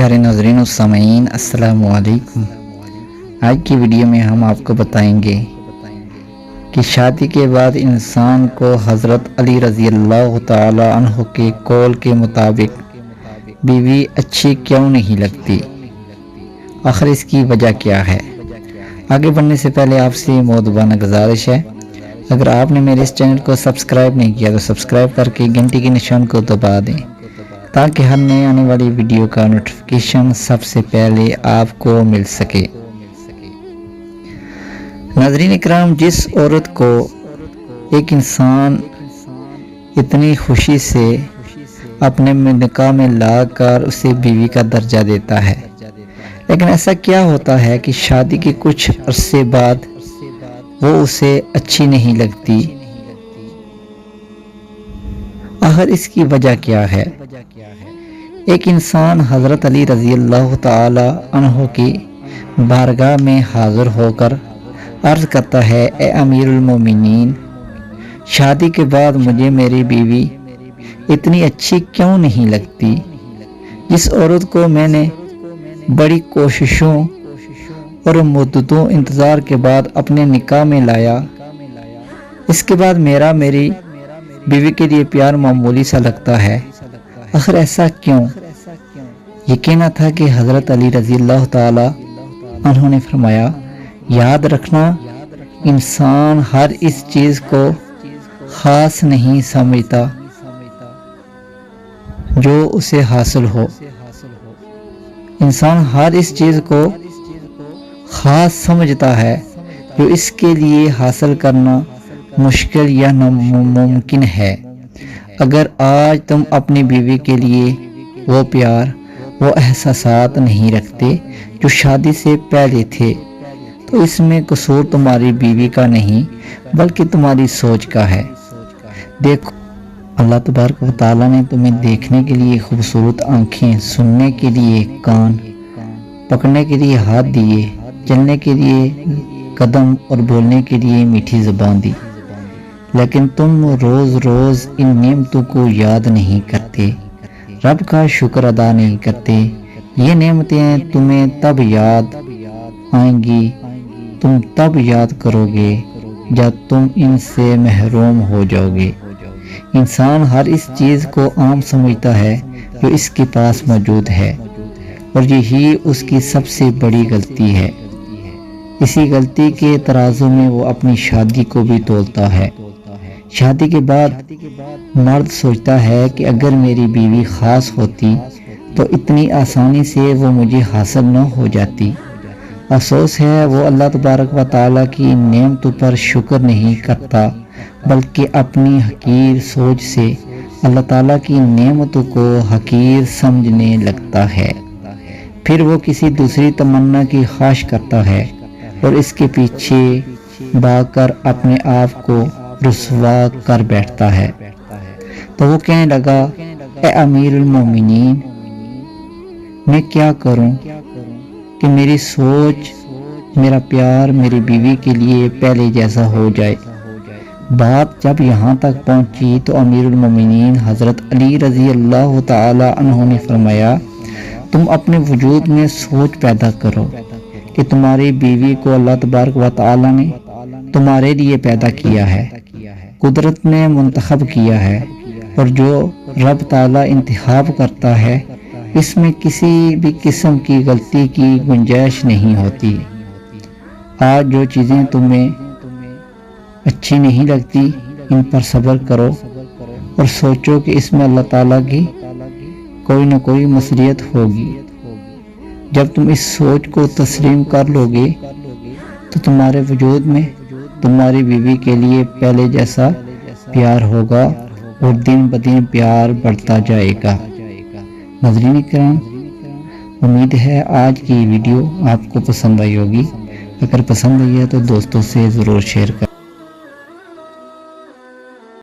پیارے ناظرین و سامعین، السلام علیکم۔ آج کی ویڈیو میں ہم آپ کو بتائیں گے کہ شادی کے بعد انسان کو حضرت علی رضی اللہ تعالی عنہ کے قول کے مطابق بیوی اچھی کیوں نہیں لگتی، آخر اس کی وجہ کیا ہے۔ آگے بڑھنے سے پہلے آپ سے مؤدبانہ گزارش ہے، اگر آپ نے میرے اس چینل کو سبسکرائب نہیں کیا تو سبسکرائب کر کے گھنٹی کے نشان کو دبا دیں تاکہ ہر نئے آنے والی ویڈیو کا نوٹیفیکیشن سب سے پہلے آپ کو مل سکے۔ ناظرین اکرام، جس عورت کو ایک انسان اتنی خوشی سے اپنے نکاح میں لا کر اسے بیوی کا درجہ دیتا ہے، لیکن ایسا کیا ہوتا ہے کہ شادی کے کچھ عرصے بعد وہ اسے اچھی نہیں لگتی، آخر اس کی وجہ کیا ہے۔ ایک انسان حضرت علی رضی اللہ تعالی عنہ کی بارگاہ میں حاضر ہو کر عرض کرتا ہے، اے امیر المومنین، شادی کے بعد مجھے میری بیوی اتنی اچھی کیوں نہیں لگتی؟ جس عورت کو میں نے بڑی کوششوں اور مدتوں انتظار کے بعد اپنے نکاح میں لایا، اس کے بعد میری بیوی کے لیے پیار معمولی سا لگتا ہے، آخر ایسا کیوں؟ یہ کہنا تھا کہ حضرت علی رضی اللہ تعالی عنہ نے فرمایا، یاد رکھنا، انسان ہر اس چیز کو خاص نہیں سمجھتا جو اسے حاصل ہو، انسان ہر اس چیز کو خاص سمجھتا ہے جو اس کے لیے حاصل کرنا مشکل یا ناممکن ہے۔ اگر آج تم اپنی بیوی کے لیے وہ پیار، وہ احساسات نہیں رکھتے جو شادی سے پہلے تھے، تو اس میں قصور تمہاری بیوی کا نہیں بلکہ تمہاری سوچ کا ہے۔ دیکھو، اللہ تبارک و تعالیٰ نے تمہیں دیکھنے کے لیے خوبصورت آنکھیں، سننے کے لیے کان، پکڑنے کے لیے ہاتھ دیے، چلنے کے لیے قدم اور بولنے کے لیے میٹھی زبان دی، لیکن تم روز روز ان نعمتوں کو یاد نہیں کرتے، رب کا شکر ادا نہیں کرتے۔ یہ نعمتیں تمہیں تب یاد آئیں گی، تم تب یاد کرو گے جب تم ان سے محروم ہو جاؤ گے۔ انسان ہر اس چیز کو عام سمجھتا ہے جو اس کے پاس موجود ہے، اور یہی اس کی سب سے بڑی غلطی ہے۔ اسی غلطی کے ترازو میں وہ اپنی شادی کو بھی تولتا ہے۔ شادی کے بعد مرد سوچتا ہے کہ اگر میری بیوی خاص ہوتی تو اتنی آسانی سے وہ مجھے حاصل نہ ہو جاتی۔ افسوس ہے، وہ اللہ تبارک و تعالیٰ کی نعمتوں پر شکر نہیں کرتا، بلکہ اپنی حقیر سوچ سے اللہ تعالیٰ کی نعمتوں کو حقیر سمجھنے لگتا ہے۔ پھر وہ کسی دوسری تمنا کی خواہش کرتا ہے اور اس کے پیچھے بھاگ کر اپنے آپ کو رسوا کر بیٹھتا ہے۔ تو وہ کہنے لگا، اے امیر المومنین، میں کیا کروں کہ میری سوچ، میرا پیار میری بیوی کے لیے پہلے جیسا ہو جائے۔ بات جب یہاں تک پہنچی تو امیر المومنین حضرت علی رضی اللہ تعالی عنہ نے فرمایا، تم اپنے وجود میں سوچ پیدا کرو کہ تمہاری بیوی کو اللہ تبارک و تعالی نے تمہارے لیے پیدا کیا ہے، قدرت نے منتخب کیا ہے، اور جو رب تعالیٰ انتخاب کرتا ہے اس میں کسی بھی قسم کی غلطی کی گنجائش نہیں ہوتی۔ آج جو چیزیں تمہیں اچھی نہیں لگتی، ان پر صبر کرو اور سوچو کہ اس میں اللہ تعالیٰ کی کوئی نہ کوئی مصلحت ہوگی۔ جب تم اس سوچ کو تسلیم کر لو گے تو تمہارے وجود میں تمہاری بیوی کے لیے پہلے جیسا پیار ہوگا اور دن بدن پیار بڑھتا جائے گا۔ ناظرین اکرام، امید ہے آج کی ویڈیو آپ کو پسند آئی ہوگی۔ اگر پسند آئی ہے تو دوستوں سے ضرور شیئر کریں۔